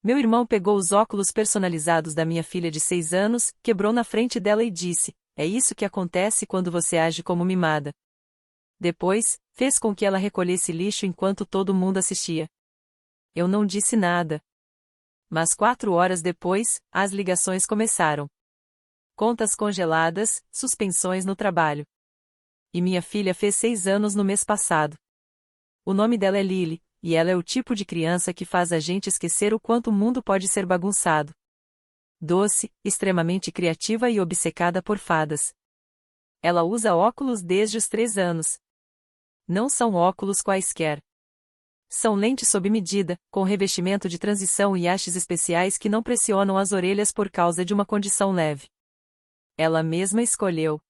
Meu irmão pegou os óculos personalizados da minha filha de 6 anos, quebrou na frente dela e disse: "É isso que acontece quando você age como mimada." Depois, fez com que ela recolhesse lixo enquanto todo mundo assistia. Eu não disse nada. Mas 4 horas depois, as ligações começaram. Contas congeladas, suspensões no trabalho. E minha filha fez 6 anos no mês passado. O nome dela é Lily, e ela é o tipo de criança que faz a gente esquecer o quanto o mundo pode ser bagunçado. Doce, extremamente criativa e obcecada por fadas. Ela usa óculos desde os 3 anos. Não são óculos quaisquer. São lentes sob medida, com revestimento de transição e hastes especiais que não pressionam as orelhas por causa de uma condição leve. Ela mesma escolheu.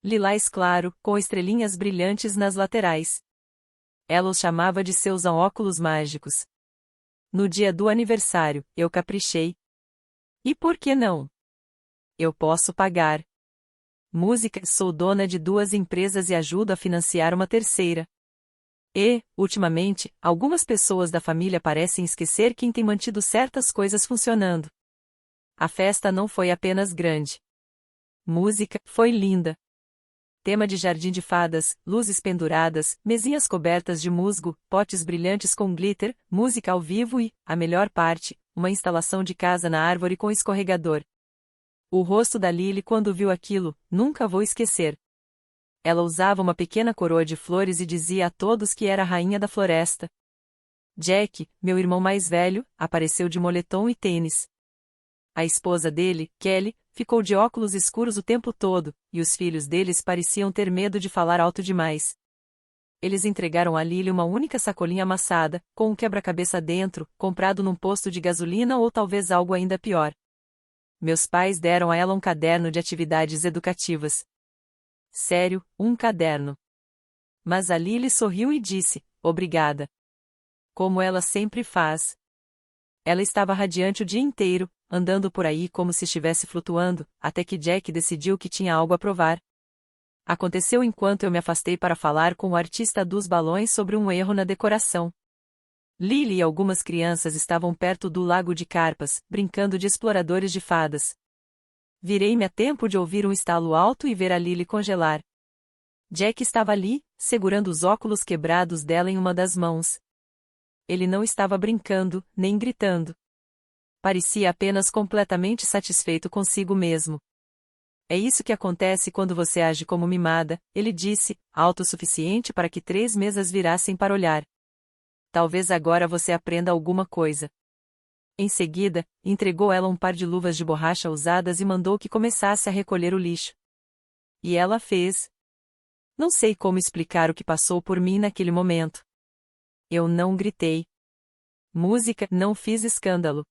Lilás claro, com estrelinhas brilhantes nas laterais. Ela os chamava de seus óculos mágicos. No dia do aniversário, eu caprichei. E por que não? Eu posso pagar. Música, sou dona de 2 empresas e ajudo a financiar uma terceira. E, ultimamente, algumas pessoas da família parecem esquecer quem tem mantido certas coisas funcionando. A festa não foi apenas grande. Música, foi linda. Tema de jardim de fadas, luzes penduradas, mesinhas cobertas de musgo, potes brilhantes com glitter, música ao vivo e, a melhor parte, uma instalação de casa na árvore com escorregador. O rosto da Lily quando viu aquilo, nunca vou esquecer. Ela usava uma pequena coroa de flores e dizia a todos que era a rainha da floresta. Jack, meu irmão mais velho, apareceu de moletom e tênis. A esposa dele, Kelly, ficou de óculos escuros o tempo todo, e os filhos deles pareciam ter medo de falar alto demais. Eles entregaram a Lily uma única sacolinha amassada, com um quebra-cabeça dentro, comprado num posto de gasolina ou talvez algo ainda pior. Meus pais deram a ela um caderno de atividades educativas. Sério, um caderno. Mas a Lily sorriu e disse: "Obrigada." Como ela sempre faz. Ela estava radiante o dia inteiro, andando por aí como se estivesse flutuando, até que Jack decidiu que tinha algo a provar. Aconteceu enquanto eu me afastei para falar com o artista dos balões sobre um erro na decoração. Lily e algumas crianças estavam perto do lago de carpas, brincando de exploradores de fadas. Virei-me a tempo de ouvir um estalo alto e ver a Lily congelar. Jack estava ali, segurando os óculos quebrados dela em uma das mãos. Ele não estava brincando, nem gritando. Parecia apenas completamente satisfeito consigo mesmo. "É isso que acontece quando você age como mimada", ele disse, autossuficiente para que 3 mesas virassem para olhar. "Talvez agora você aprenda alguma coisa." Em seguida, entregou ela um par de luvas de borracha usadas e mandou que começasse a recolher o lixo. E ela fez. Não sei como explicar o que passou por mim naquele momento. Eu não gritei. Música, não fiz escândalo.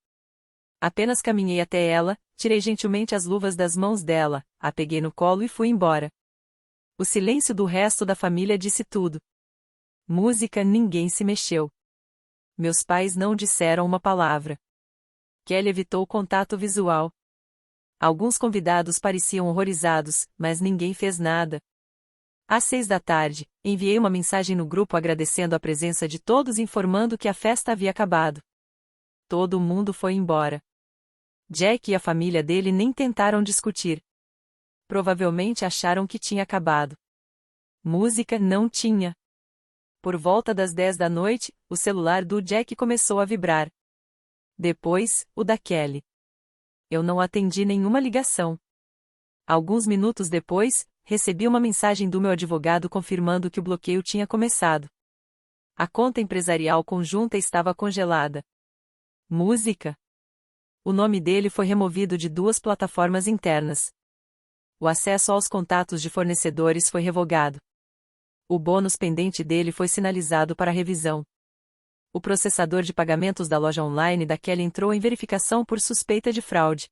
Apenas caminhei até ela, tirei gentilmente as luvas das mãos dela, a peguei no colo e fui embora. O silêncio do resto da família disse tudo. Música, ninguém se mexeu. Meus pais não disseram uma palavra. Kelly evitou o contato visual. Alguns convidados pareciam horrorizados, mas ninguém fez nada. Às 6 da tarde, enviei uma mensagem no grupo agradecendo a presença de todos e informando que a festa havia acabado. Todo mundo foi embora. Jack e a família dele nem tentaram discutir. Provavelmente acharam que tinha acabado. Música não tinha. Por volta das 10 da noite, o celular do Jack começou a vibrar. Depois, o da Kelly. Eu não atendi nenhuma ligação. Alguns minutos depois, recebi uma mensagem do meu advogado confirmando que o bloqueio tinha começado. A conta empresarial conjunta estava congelada. Música. O nome dele foi removido de 2 plataformas internas. O acesso aos contatos de fornecedores foi revogado. O bônus pendente dele foi sinalizado para revisão. O processador de pagamentos da loja online da Kelly entrou em verificação por suspeita de fraude.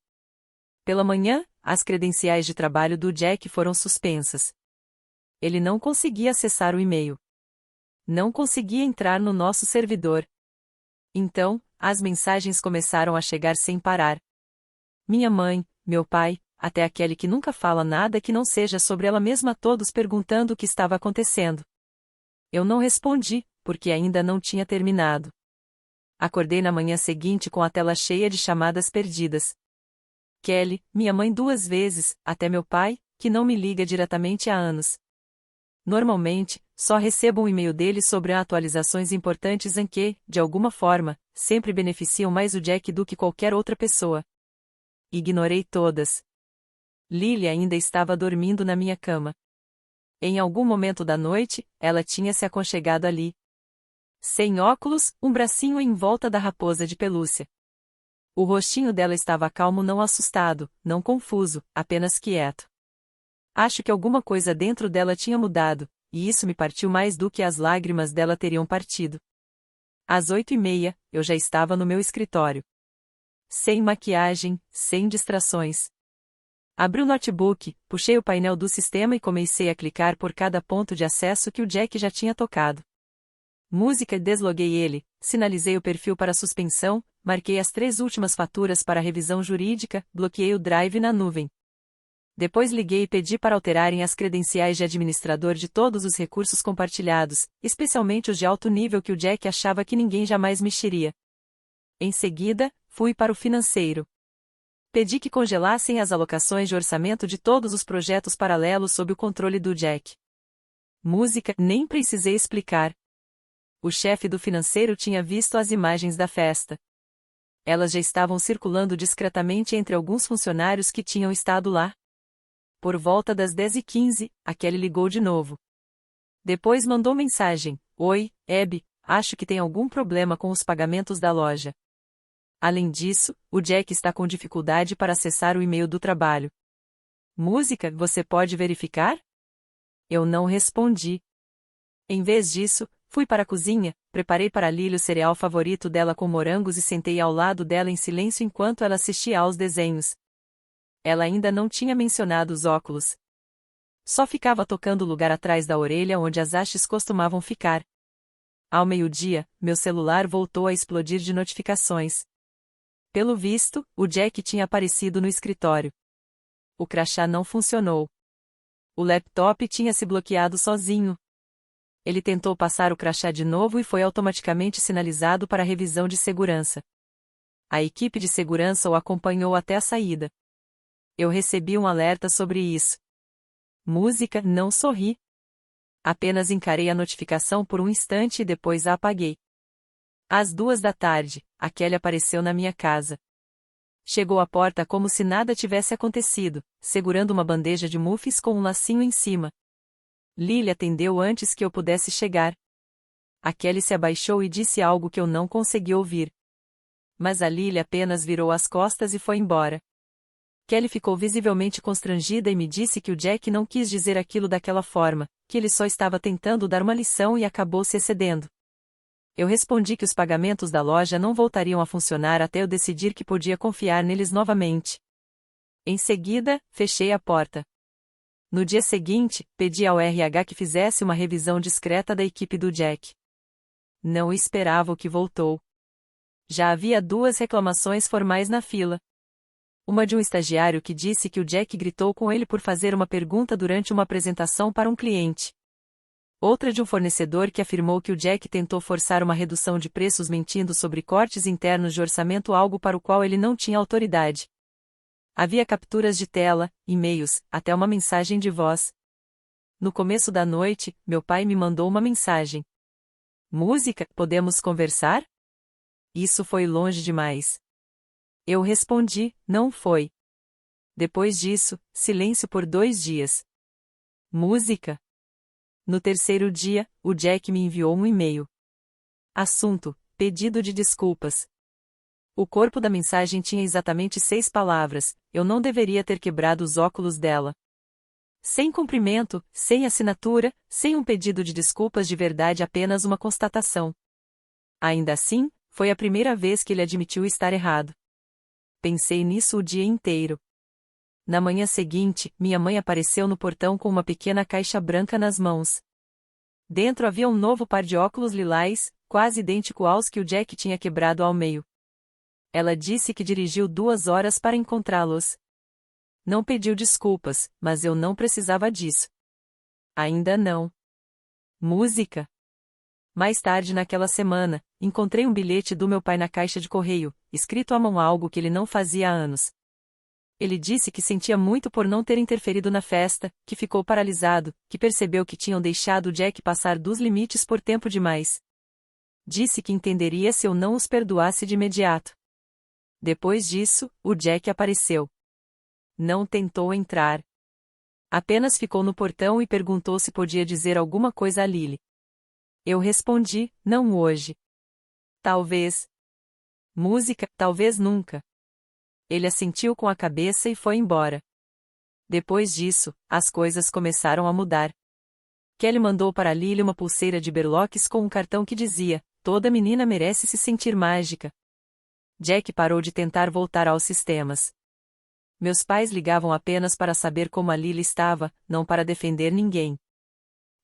Pela manhã, as credenciais de trabalho do Jack foram suspensas. Ele não conseguia acessar o e-mail. Não conseguia entrar no nosso servidor. Então, as mensagens começaram a chegar sem parar. Minha mãe, meu pai, até a Kelly que nunca fala nada que não seja sobre ela mesma, todos perguntando o que estava acontecendo. Eu não respondi, porque ainda não tinha terminado. Acordei na manhã seguinte com a tela cheia de chamadas perdidas. Kelly, minha mãe 2 vezes, até meu pai, que não me liga diretamente há anos. Normalmente, só recebo um e-mail dele sobre atualizações importantes em que, de alguma forma, sempre beneficiam mais o Jack do que qualquer outra pessoa. Ignorei todas. Lily ainda estava dormindo na minha cama. Em algum momento da noite, ela tinha se aconchegado ali. Sem óculos, um bracinho em volta da raposa de pelúcia. O rostinho dela estava calmo, não assustado, não confuso, apenas quieto. Acho que alguma coisa dentro dela tinha mudado, e isso me partiu mais do que as lágrimas dela teriam partido. Às 8h30, eu já estava no meu escritório. Sem maquiagem, sem distrações. Abri o notebook, puxei o painel do sistema e comecei a clicar por cada ponto de acesso que o Jack já tinha tocado. Música, desloguei ele, sinalizei o perfil para suspensão, marquei as 3 últimas faturas para revisão jurídica, bloqueei o drive na nuvem. Depois liguei e pedi para alterarem as credenciais de administrador de todos os recursos compartilhados, especialmente os de alto nível que o Jack achava que ninguém jamais mexeria. Em seguida, fui para o financeiro. Pedi que congelassem as alocações de orçamento de todos os projetos paralelos sob o controle do Jack. Música, nem precisei explicar. O chefe do financeiro tinha visto as imagens da festa. Elas já estavam circulando discretamente entre alguns funcionários que tinham estado lá. Por volta das 10h15, a Kelly ligou de novo. Depois mandou mensagem: Oi, Abby, acho que tem algum problema com os pagamentos da loja. Além disso, o Jack está com dificuldade para acessar o e-mail do trabalho. Música, você pode verificar? Eu não respondi. Em vez disso, fui para a cozinha, preparei para Lily o cereal favorito dela com morangos e sentei ao lado dela em silêncio enquanto ela assistia aos desenhos. Ela ainda não tinha mencionado os óculos. Só ficava tocando o lugar atrás da orelha onde as hastes costumavam ficar. Ao meio-dia, meu celular voltou a explodir de notificações. Pelo visto, o Jack tinha aparecido no escritório. O crachá não funcionou. O laptop tinha se bloqueado sozinho. Ele tentou passar o crachá de novo e foi automaticamente sinalizado para revisão de segurança. A equipe de segurança o acompanhou até a saída. Eu recebi um alerta sobre isso. Música, não sorri. Apenas encarei a notificação por um instante e depois a apaguei. Às 2h, a Kelly apareceu na minha casa. Chegou à porta como se nada tivesse acontecido, segurando uma bandeja de muffins com um lacinho em cima. Lily atendeu antes que eu pudesse chegar. A Kelly se abaixou e disse algo que eu não consegui ouvir. Mas a Lily apenas virou as costas e foi embora. Kelly ficou visivelmente constrangida e me disse que o Jack não quis dizer aquilo daquela forma, que ele só estava tentando dar uma lição e acabou se excedendo. Eu respondi que os pagamentos da loja não voltariam a funcionar até eu decidir que podia confiar neles novamente. Em seguida, fechei a porta. No dia seguinte, pedi ao RH que fizesse uma revisão discreta da equipe do Jack. Não esperava o que voltou. Já havia 2 reclamações formais na fila. Uma de um estagiário que disse que o Jack gritou com ele por fazer uma pergunta durante uma apresentação para um cliente. Outra de um fornecedor que afirmou que o Jack tentou forçar uma redução de preços mentindo sobre cortes internos de orçamento, algo para o qual ele não tinha autoridade. Havia capturas de tela, e-mails, até uma mensagem de voz. No começo da noite, meu pai me mandou uma mensagem. Música, podemos conversar? Isso foi longe demais. Eu respondi, não foi. Depois disso, silêncio por 2 dias. Música. No terceiro dia, o Jack me enviou um e-mail. Assunto: pedido de desculpas. O corpo da mensagem tinha exatamente 6 palavras, eu não deveria ter quebrado os óculos dela. Sem cumprimento, sem assinatura, sem um pedido de desculpas de verdade, apenas uma constatação. Ainda assim, foi a primeira vez que ele admitiu estar errado. Pensei nisso o dia inteiro. Na manhã seguinte, minha mãe apareceu no portão com uma pequena caixa branca nas mãos. Dentro havia um novo par de óculos lilás, quase idêntico aos que o Jack tinha quebrado ao meio. Ela disse que dirigiu 2 horas para encontrá-los. Não pediu desculpas, mas eu não precisava disso. Ainda não. Música. Mais tarde naquela semana, encontrei um bilhete do meu pai na caixa de correio, escrito à mão, algo que ele não fazia há anos. Ele disse que sentia muito por não ter interferido na festa, que ficou paralisado, que percebeu que tinham deixado Jack passar dos limites por tempo demais. Disse que entenderia se eu não os perdoasse de imediato. Depois disso, o Jack apareceu. Não tentou entrar. Apenas ficou no portão e perguntou se podia dizer alguma coisa a Lily. Eu respondi, não hoje. Talvez. Música, talvez nunca. Ele assentiu com a cabeça e foi embora. Depois disso, as coisas começaram a mudar. Kelly mandou para Lily uma pulseira de berloques com um cartão que dizia: toda menina merece se sentir mágica. Jack parou de tentar voltar aos sistemas. Meus pais ligavam apenas para saber como a Lily estava, não para defender ninguém.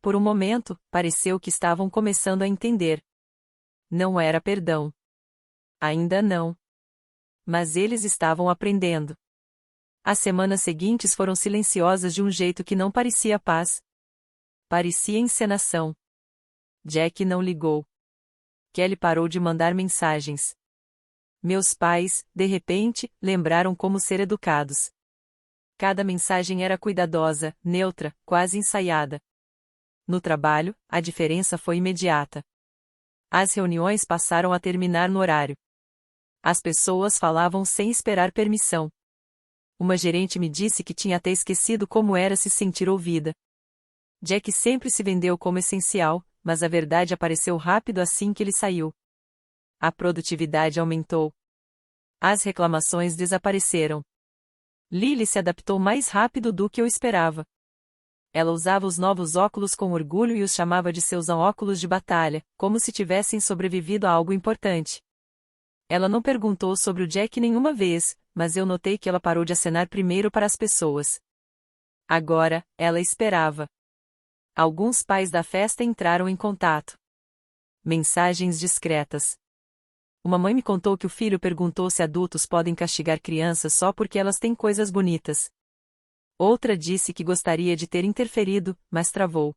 Por um momento, pareceu que estavam começando a entender. Não era perdão. Ainda não. Mas eles estavam aprendendo. As semanas seguintes foram silenciosas de um jeito que não parecia paz. Parecia encenação. Jack não ligou. Kelly parou de mandar mensagens. Meus pais, de repente, lembraram como ser educados. Cada mensagem era cuidadosa, neutra, quase ensaiada. No trabalho, a diferença foi imediata. As reuniões passaram a terminar no horário. As pessoas falavam sem esperar permissão. Uma gerente me disse que tinha até esquecido como era se sentir ouvida. Jack sempre se vendeu como essencial, mas a verdade apareceu rápido assim que ele saiu. A produtividade aumentou. As reclamações desapareceram. Lily se adaptou mais rápido do que eu esperava. Ela usava os novos óculos com orgulho e os chamava de seus óculos de batalha, como se tivessem sobrevivido a algo importante. Ela não perguntou sobre o Jack nenhuma vez, mas eu notei que ela parou de acenar primeiro para as pessoas. Agora, ela esperava. Alguns pais da festa entraram em contato. Mensagens discretas. Uma mãe me contou que o filho perguntou se adultos podem castigar crianças só porque elas têm coisas bonitas. Outra disse que gostaria de ter interferido, mas travou.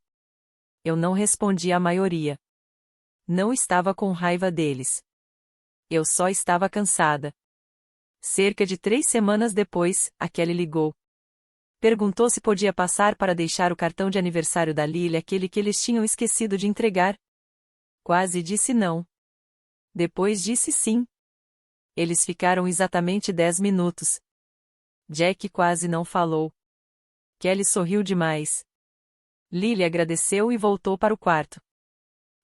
Eu não respondi à maioria. Não estava com raiva deles. Eu só estava cansada. Cerca de 3 semanas depois, a Kelly ligou. Perguntou se podia passar para deixar o cartão de aniversário da Lily, aquele que eles tinham esquecido de entregar. Quase disse não. Depois disse sim. Eles ficaram exatamente 10 minutos. Jack quase não falou. Kelly sorriu demais. Lily agradeceu e voltou para o quarto.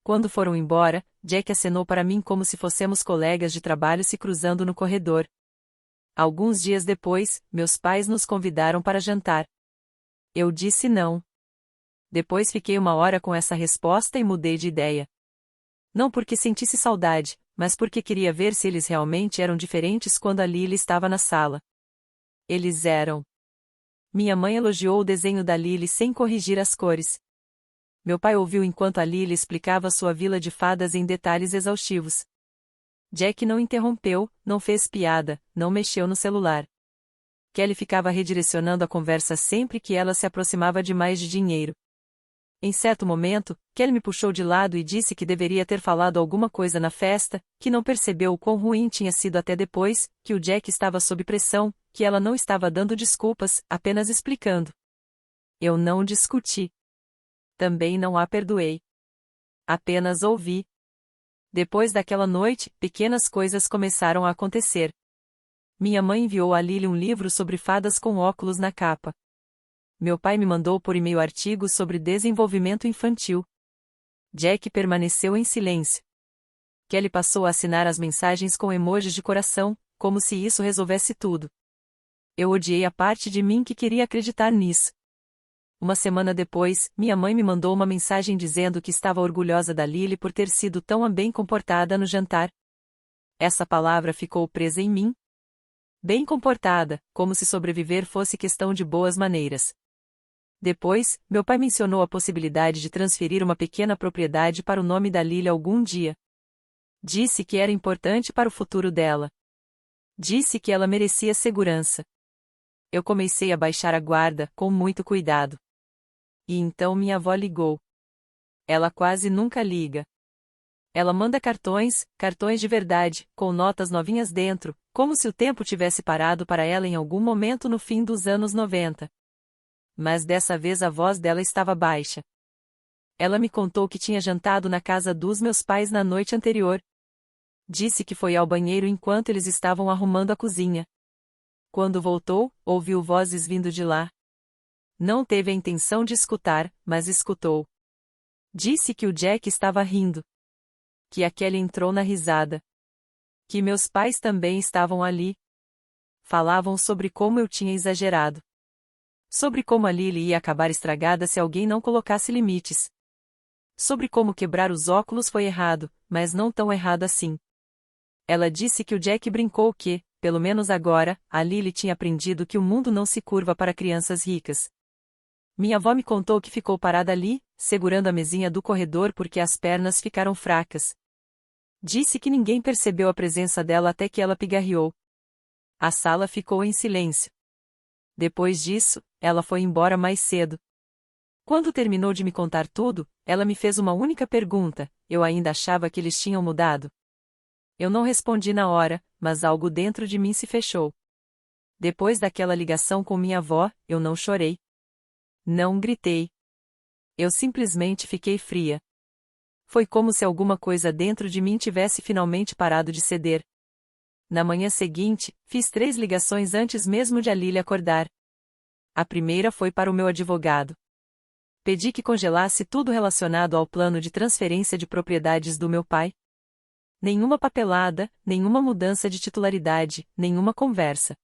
Quando foram embora, Jack acenou para mim como se fôssemos colegas de trabalho se cruzando no corredor. Alguns dias depois, meus pais nos convidaram para jantar. Eu disse não. Depois fiquei 1 hora com essa resposta e mudei de ideia. Não porque sentisse saudade, mas porque queria ver se eles realmente eram diferentes quando a Lily estava na sala. Eles eram. Minha mãe elogiou o desenho da Lily sem corrigir as cores. Meu pai ouviu enquanto a Lily explicava sua vila de fadas em detalhes exaustivos. Jack não interrompeu, não fez piada, não mexeu no celular. Kelly ficava redirecionando a conversa sempre que ela se aproximava demais de dinheiro. Em certo momento, Kelly me puxou de lado e disse que deveria ter falado alguma coisa na festa, que não percebeu o quão ruim tinha sido até depois, que o Jack estava sob pressão, que ela não estava dando desculpas, apenas explicando. Eu não discuti. Também não a perdoei. Apenas ouvi. Depois daquela noite, pequenas coisas começaram a acontecer. Minha mãe enviou a Lily um livro sobre fadas com óculos na capa. Meu pai me mandou por e-mail artigos sobre desenvolvimento infantil. Jack permaneceu em silêncio. Kelly passou a assinar as mensagens com emojis de coração, como se isso resolvesse tudo. Eu odiei a parte de mim que queria acreditar nisso. 1 semana depois, minha mãe me mandou uma mensagem dizendo que estava orgulhosa da Lily por ter sido tão bem comportada no jantar. Essa palavra ficou presa em mim. Bem comportada, como se sobreviver fosse questão de boas maneiras. Depois, meu pai mencionou a possibilidade de transferir uma pequena propriedade para o nome da Lily algum dia. Disse que era importante para o futuro dela. Disse que ela merecia segurança. Eu comecei a baixar a guarda, com muito cuidado. E então minha avó ligou. Ela quase nunca liga. Ela manda cartões, cartões de verdade, com notas novinhas dentro, como se o tempo tivesse parado para ela em algum momento no fim dos anos 90. Mas dessa vez a voz dela estava baixa. Ela me contou que tinha jantado na casa dos meus pais na noite anterior. Disse que foi ao banheiro enquanto eles estavam arrumando a cozinha. Quando voltou, ouviu vozes vindo de lá. Não teve a intenção de escutar, mas escutou. Disse que o Jack estava rindo. Que a Kelly entrou na risada. Que meus pais também estavam ali. Falavam sobre como eu tinha exagerado. Sobre como a Lily ia acabar estragada se alguém não colocasse limites. Sobre como quebrar os óculos foi errado, mas não tão errado assim. Ela disse que o Jack brincou que, pelo menos agora, a Lily tinha aprendido que o mundo não se curva para crianças ricas. Minha avó me contou que ficou parada ali, segurando a mesinha do corredor porque as pernas ficaram fracas. Disse que ninguém percebeu a presença dela até que ela pigarreou. A sala ficou em silêncio. Depois disso, ela foi embora mais cedo. Quando terminou de me contar tudo, ela me fez uma única pergunta: eu ainda achava que eles tinham mudado? Eu não respondi na hora, mas algo dentro de mim se fechou. Depois daquela ligação com minha avó, eu não chorei. Não gritei. Eu simplesmente fiquei fria. Foi como se alguma coisa dentro de mim tivesse finalmente parado de ceder. Na manhã seguinte, fiz 3 ligações antes mesmo de a Lily acordar. A primeira foi para o meu advogado. Pedi que congelasse tudo relacionado ao plano de transferência de propriedades do meu pai. Nenhuma papelada, nenhuma mudança de titularidade, nenhuma conversa.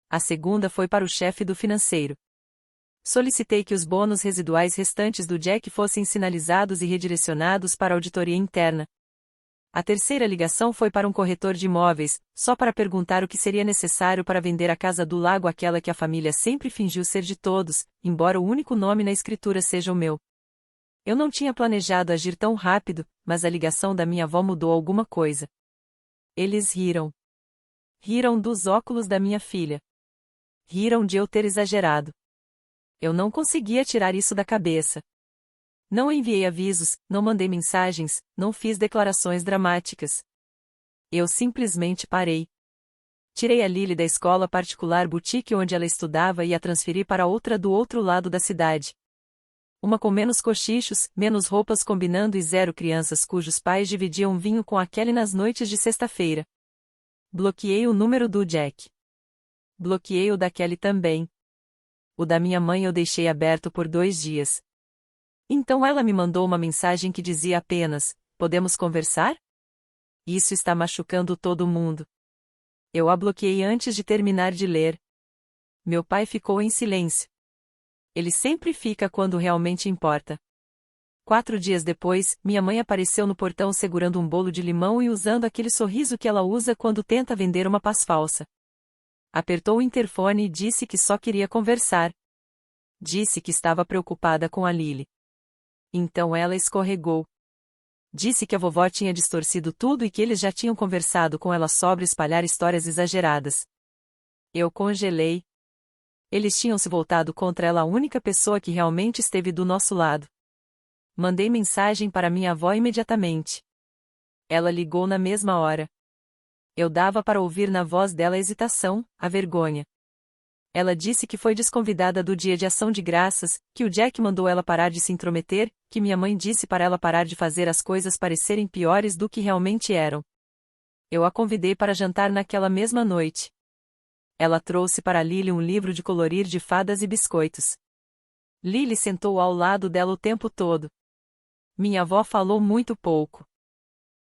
A segunda foi para o chefe do financeiro. Solicitei que os bônus residuais restantes do Jack fossem sinalizados e redirecionados para a auditoria interna. A terceira ligação foi para um corretor de imóveis, só para perguntar o que seria necessário para vender a casa do lago, aquela que a família sempre fingiu ser de todos, embora o único nome na escritura seja o meu. Eu não tinha planejado agir tão rápido, mas a ligação da minha avó mudou alguma coisa. Eles riram. Riram dos óculos da minha filha. Riram de eu ter exagerado. Eu não conseguia tirar isso da cabeça. Não enviei avisos, não mandei mensagens, não fiz declarações dramáticas. Eu simplesmente parei. Tirei a Lily da escola particular boutique onde ela estudava e a transferi para outra do outro lado da cidade. Uma com menos cochichos, menos roupas combinando e 0 crianças cujos pais dividiam vinho com a Kelly nas noites de sexta-feira. Bloqueei o número do Jack. Bloqueei o da Kelly também. O da minha mãe eu deixei aberto por 2 dias. Então ela me mandou uma mensagem que dizia apenas: podemos conversar? Isso está machucando todo mundo. Eu a bloqueei antes de terminar de ler. Meu pai ficou em silêncio. Ele sempre fica quando realmente importa. 4 dias depois, minha mãe apareceu no portão segurando um bolo de limão e usando aquele sorriso que ela usa quando tenta vender uma paz falsa. Apertou o interfone e disse que só queria conversar. Disse que estava preocupada com a Lily. Então ela escorregou. Disse que a vovó tinha distorcido tudo e que eles já tinham conversado com ela sobre espalhar histórias exageradas. Eu congelei. Eles tinham se voltado contra ela, a única pessoa que realmente esteve do nosso lado. Mandei mensagem para minha avó imediatamente. Ela ligou na mesma hora. Eu dava para ouvir na voz dela a hesitação, a vergonha. Ela disse que foi desconvidada do dia de ação de graças, que o Jack mandou ela parar de se intrometer, que minha mãe disse para ela parar de fazer as coisas parecerem piores do que realmente eram. Eu a convidei para jantar naquela mesma noite. Ela trouxe para Lily um livro de colorir de fadas e biscoitos. Lily sentou ao lado dela o tempo todo. Minha avó falou muito pouco.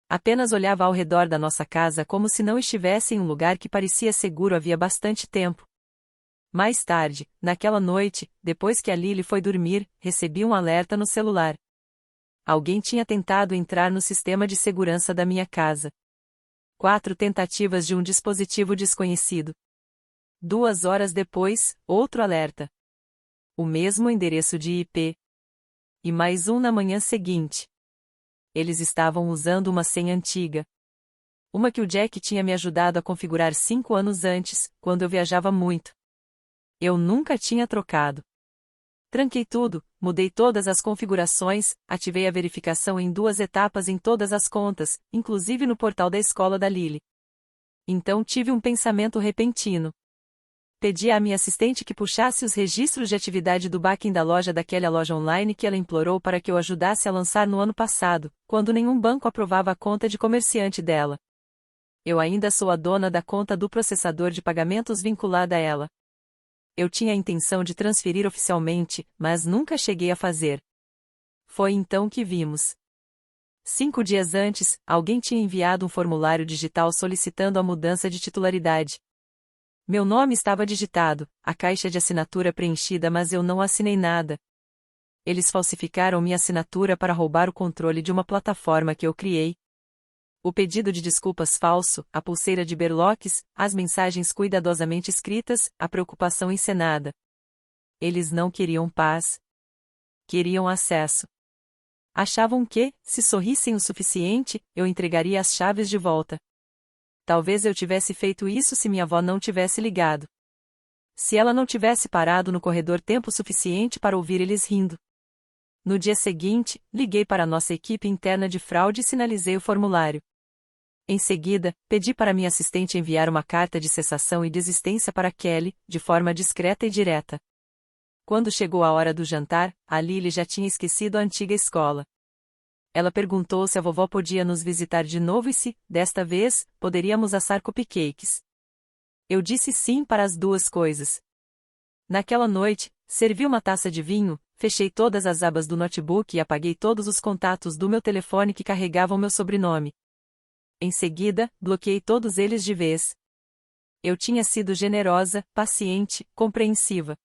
Apenas olhava ao redor da nossa casa como se não estivesse em um lugar que parecia seguro havia bastante tempo. Mais tarde, naquela noite, depois que a Lily foi dormir, recebi um alerta no celular. Alguém tinha tentado entrar no sistema de segurança da minha casa. 4 tentativas de um dispositivo desconhecido. 2 horas depois, outro alerta. O mesmo endereço de IP. E mais um na manhã seguinte. Eles estavam usando uma senha antiga. Uma que o Jack tinha me ajudado a configurar 5 anos antes, quando eu viajava muito. Eu nunca tinha trocado. Tranquei tudo, mudei todas as configurações, ativei a verificação em 2 etapas em todas as contas, inclusive no portal da escola da Lily. Então tive um pensamento repentino. Pedi à minha assistente que puxasse os registros de atividade do back-end da loja daquela loja online que ela implorou para que eu ajudasse a lançar no ano passado, quando nenhum banco aprovava a conta de comerciante dela. Eu ainda sou a dona da conta do processador de pagamentos vinculada a ela. Eu tinha a intenção de transferir oficialmente, mas nunca cheguei a fazer. Foi então que vimos. 5 dias antes, alguém tinha enviado um formulário digital solicitando a mudança de titularidade. Meu nome estava digitado, a caixa de assinatura preenchida, mas eu não assinei nada. Eles falsificaram minha assinatura para roubar o controle de uma plataforma que eu criei. O pedido de desculpas falso, a pulseira de berloques, as mensagens cuidadosamente escritas, a preocupação encenada. Eles não queriam paz. Queriam acesso. Achavam que, se sorrissem o suficiente, eu entregaria as chaves de volta. Talvez eu tivesse feito isso se minha avó não tivesse ligado. Se ela não tivesse parado no corredor tempo suficiente para ouvir eles rindo. No dia seguinte, liguei para a nossa equipe interna de fraude e sinalizei o formulário. Em seguida, pedi para minha assistente enviar uma carta de cessação e desistência para Kelly, de forma discreta e direta. Quando chegou a hora do jantar, a Lily já tinha esquecido a antiga escola. Ela perguntou se a vovó podia nos visitar de novo e se, desta vez, poderíamos assar cupcakes. Eu disse sim para as 2 coisas. Naquela noite, servi uma taça de vinho, fechei todas as abas do notebook e apaguei todos os contatos do meu telefone que carregavam meu sobrenome. Em seguida, bloqueei todos eles de vez. Eu tinha sido generosa, paciente, compreensiva.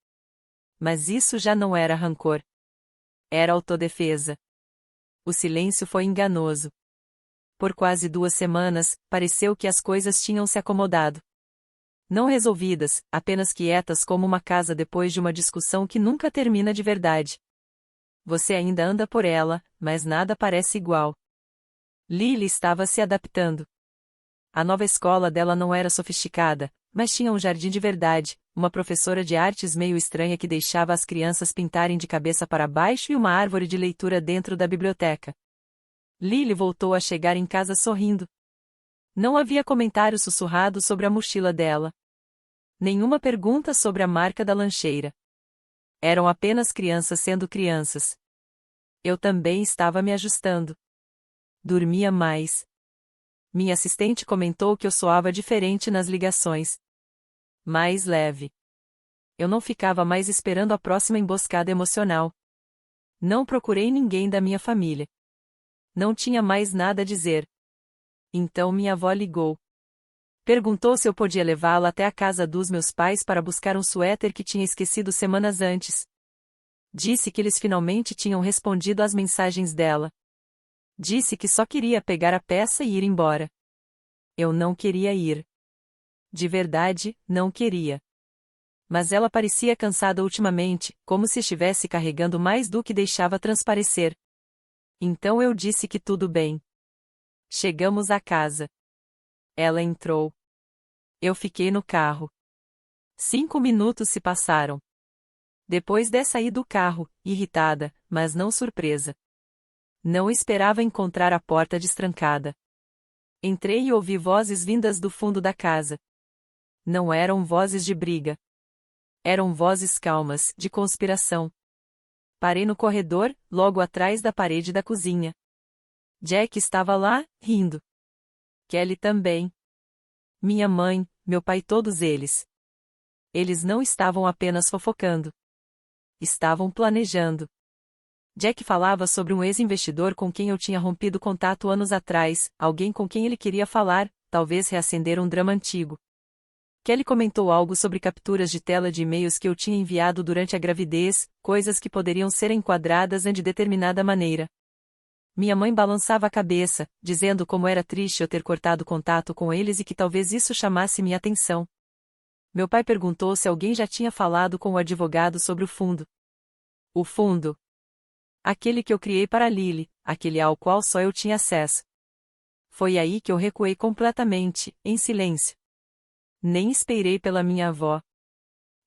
Mas isso já não era rancor. Era autodefesa. O silêncio foi enganoso. Por quase 2 semanas, pareceu que as coisas tinham se acomodado. Não resolvidas, apenas quietas como uma casa depois de uma discussão que nunca termina de verdade. Você ainda anda por ela, mas nada parece igual. Lily estava se adaptando. A nova escola dela não era sofisticada, mas tinha um jardim de verdade, uma professora de artes meio estranha que deixava as crianças pintarem de cabeça para baixo e uma árvore de leitura dentro da biblioteca. Lily voltou a chegar em casa sorrindo. Não havia comentários sussurrados sobre a mochila dela. Nenhuma pergunta sobre a marca da lancheira. Eram apenas crianças sendo crianças. Eu também estava me ajustando. Dormia mais. Minha assistente comentou que eu soava diferente nas ligações. Mais leve. Eu não ficava mais esperando a próxima emboscada emocional. Não procurei ninguém da minha família. Não tinha mais nada a dizer. Então minha avó ligou. Perguntou se eu podia levá-la até a casa dos meus pais para buscar um suéter que tinha esquecido semanas antes. Disse que eles finalmente tinham respondido às mensagens dela. Disse que só queria pegar a peça e ir embora. Eu não queria ir. De verdade, não queria. Mas ela parecia cansada ultimamente, como se estivesse carregando mais do que deixava transparecer. Então eu disse que tudo bem. Chegamos à casa. Ela entrou. Eu fiquei no carro. 5 minutos se passaram. Depois de sair do carro, irritada, mas não surpresa. Não esperava encontrar a porta destrancada. Entrei e ouvi vozes vindas do fundo da casa. Não eram vozes de briga. Eram vozes calmas, de conspiração. Parei no corredor, logo atrás da parede da cozinha. Jack estava lá, rindo. Kelly também. Minha mãe, meu pai, todos eles. Eles não estavam apenas fofocando. Estavam planejando. Jack falava sobre um ex-investidor com quem eu tinha rompido contato anos atrás, alguém com quem ele queria falar, talvez reacender um drama antigo. Kelly comentou algo sobre capturas de tela de e-mails que eu tinha enviado durante a gravidez, coisas que poderiam ser enquadradas de determinada maneira. Minha mãe balançava a cabeça, dizendo como era triste eu ter cortado contato com eles e que talvez isso chamasse minha atenção. Meu pai perguntou se alguém já tinha falado com o advogado sobre o fundo. O fundo. Aquele que eu criei para Lily, aquele ao qual só eu tinha acesso. Foi aí que eu recuei completamente, em silêncio. Nem esperei pela minha avó.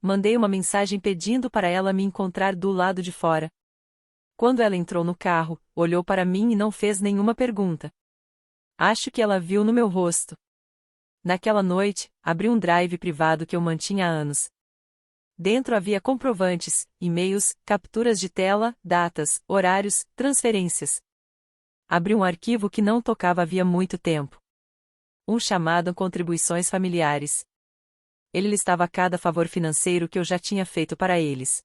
Mandei uma mensagem pedindo para ela me encontrar do lado de fora. Quando ela entrou no carro, olhou para mim e não fez nenhuma pergunta. Acho que ela viu no meu rosto. Naquela noite, abri um drive privado que eu mantinha há anos. Dentro havia comprovantes, e-mails, capturas de tela, datas, horários, transferências. Abri um arquivo que não tocava havia muito tempo. Um chamado contribuições familiares. Ele listava cada favor financeiro que eu já tinha feito para eles.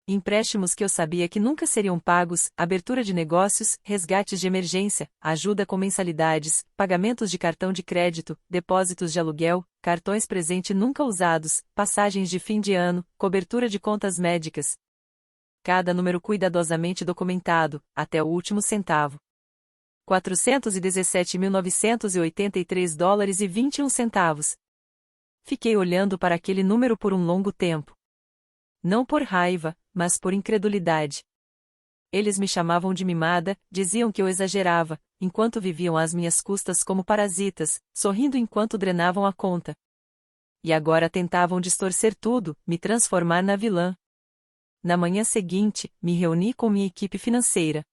Empréstimos que eu sabia que nunca seriam pagos, abertura de negócios, resgates de emergência, ajuda com mensalidades, pagamentos de cartão de crédito, depósitos de aluguel, cartões presente nunca usados, passagens de fim de ano, cobertura de contas médicas. Cada número cuidadosamente documentado, até o último centavo. $417.983,21. Fiquei olhando para aquele número por um longo tempo. Não por raiva, mas por incredulidade. Eles me chamavam de mimada, diziam que eu exagerava, enquanto viviam às minhas custas como parasitas, sorrindo enquanto drenavam a conta. E agora tentavam distorcer tudo, me transformar na vilã. Na manhã seguinte, me reuni com minha equipe financeira.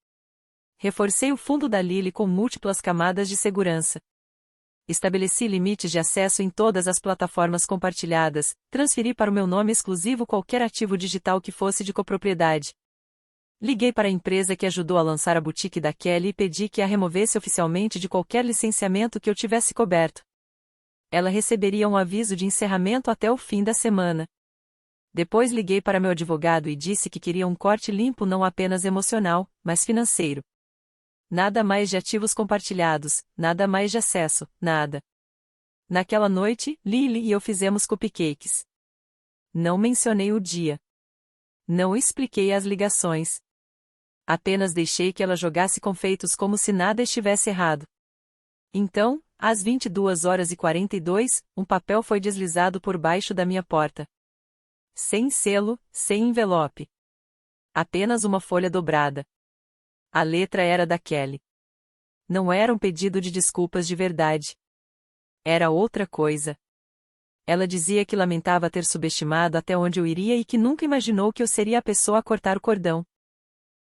Reforcei o fundo da Lily com múltiplas camadas de segurança. Estabeleci limites de acesso em todas as plataformas compartilhadas, transferi para o meu nome exclusivo qualquer ativo digital que fosse de copropriedade. Liguei para a empresa que ajudou a lançar a boutique da Kelly e pedi que a removesse oficialmente de qualquer licenciamento que eu tivesse coberto. Ela receberia um aviso de encerramento até o fim da semana. Depois liguei para meu advogado e disse que queria um corte limpo não apenas emocional, mas financeiro. Nada mais de ativos compartilhados, nada mais de acesso, nada. Naquela noite, Lily e eu fizemos cupcakes. Não mencionei o dia. Não expliquei as ligações. Apenas deixei que ela jogasse confeitos como se nada estivesse errado. Então, às 22h42, um papel foi deslizado por baixo da minha porta. Sem selo, sem envelope. Apenas uma folha dobrada. A letra era da Kelly. Não era um pedido de desculpas de verdade. Era outra coisa. Ela dizia que lamentava ter subestimado até onde eu iria e que nunca imaginou que eu seria a pessoa a cortar o cordão.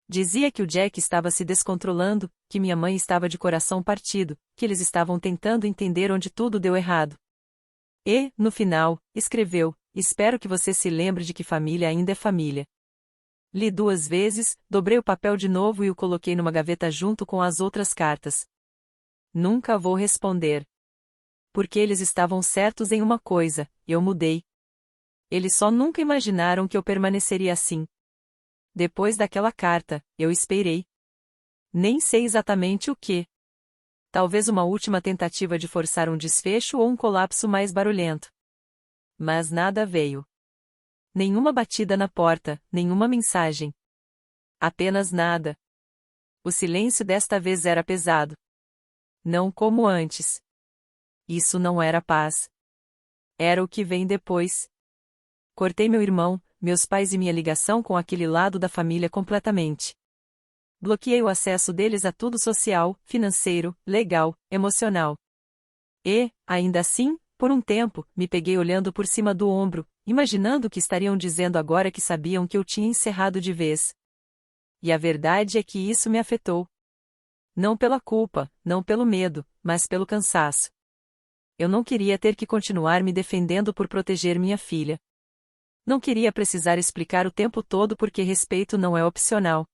Dizia que o Jack estava se descontrolando, que minha mãe estava de coração partido, que eles estavam tentando entender onde tudo deu errado. E, no final, escreveu: "Espero que você se lembre de que família ainda é família." Li 2 vezes, dobrei o papel de novo e o coloquei numa gaveta junto com as outras cartas. Nunca vou responder. Porque eles estavam certos em uma coisa: eu mudei. Eles só nunca imaginaram que eu permaneceria assim. Depois daquela carta, eu esperei. Nem sei exatamente o que. Talvez uma última tentativa de forçar um desfecho ou um colapso mais barulhento. Mas nada veio. Nenhuma batida na porta, nenhuma mensagem. Apenas nada. O silêncio desta vez era pesado. Não como antes. Isso não era paz. Era o que vem depois. Cortei meu irmão, meus pais e minha ligação com aquele lado da família completamente. Bloqueei o acesso deles a tudo social, financeiro, legal, emocional. E, ainda assim, por um tempo, me peguei olhando por cima do ombro, imaginando o que estariam dizendo agora que sabiam que eu tinha encerrado de vez. E a verdade é que isso me afetou. Não pela culpa, não pelo medo, mas pelo cansaço. Eu não queria ter que continuar me defendendo por proteger minha filha. Não queria precisar explicar o tempo todo porque respeito não é opcional.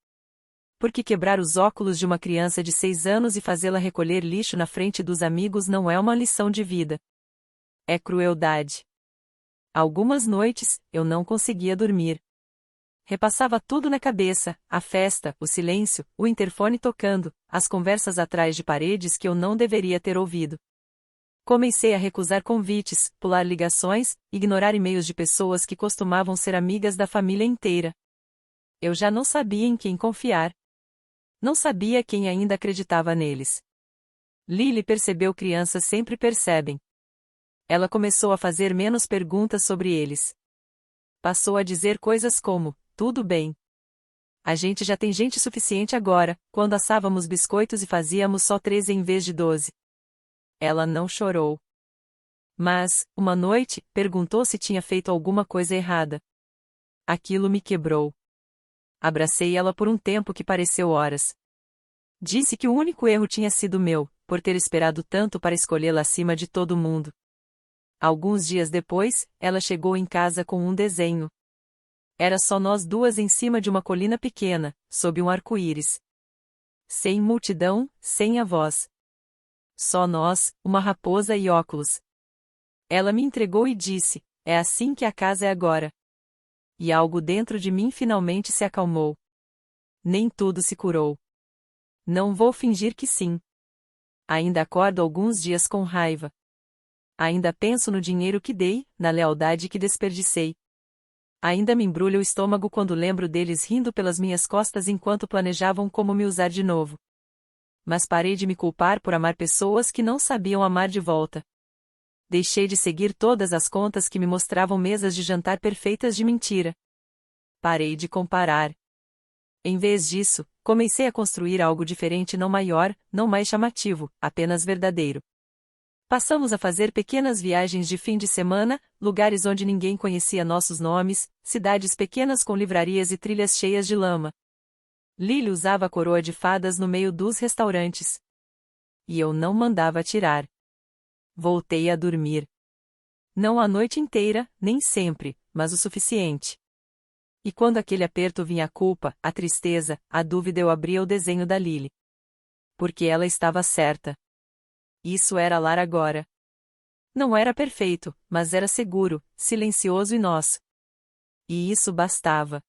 Porque quebrar os óculos de uma criança de 6 anos e fazê-la recolher lixo na frente dos amigos não é uma lição de vida. É crueldade. Algumas noites, eu não conseguia dormir. Repassava tudo na cabeça: a festa, o silêncio, o interfone tocando, as conversas atrás de paredes que eu não deveria ter ouvido. Comecei a recusar convites, pular ligações, ignorar e-mails de pessoas que costumavam ser amigas da família inteira. Eu já não sabia em quem confiar. Não sabia quem ainda acreditava neles. Lily percebeu: crianças sempre percebem. Ela começou a fazer menos perguntas sobre eles. Passou a dizer coisas como: "Tudo bem. A gente já tem gente suficiente agora", quando assávamos biscoitos e fazíamos só 13 em vez de 12. Ela não chorou. Mas, uma noite, perguntou se tinha feito alguma coisa errada. Aquilo me quebrou. Abracei ela por um tempo que pareceu horas. Disse que o único erro tinha sido meu, por ter esperado tanto para escolhê-la acima de todo mundo. Alguns dias depois, ela chegou em casa com um desenho. Era só nós duas em cima de uma colina pequena, sob um arco-íris. Sem multidão, sem avós. Só nós, uma raposa e óculos. Ela me entregou e disse: é assim que a casa é agora. E algo dentro de mim finalmente se acalmou. Nem tudo se curou. Não vou fingir que sim. Ainda acordo alguns dias com raiva. Ainda penso no dinheiro que dei, na lealdade que desperdicei. Ainda me embrulha o estômago quando lembro deles rindo pelas minhas costas enquanto planejavam como me usar de novo. Mas parei de me culpar por amar pessoas que não sabiam amar de volta. Deixei de seguir todas as contas que me mostravam mesas de jantar perfeitas de mentira. Parei de comparar. Em vez disso, comecei a construir algo diferente, não maior, não mais chamativo, apenas verdadeiro. Passamos a fazer pequenas viagens de fim de semana, lugares onde ninguém conhecia nossos nomes, cidades pequenas com livrarias e trilhas cheias de lama. Lily usava a coroa de fadas no meio dos restaurantes. E eu não mandava tirar. Voltei a dormir. Não a noite inteira, nem sempre, mas o suficiente. E quando aquele aperto vinha a culpa, a tristeza, a dúvida, eu abria o desenho da Lily. Porque ela estava certa. Isso era Lar agora. Não era perfeito, mas era seguro, silencioso e nosso. E isso bastava.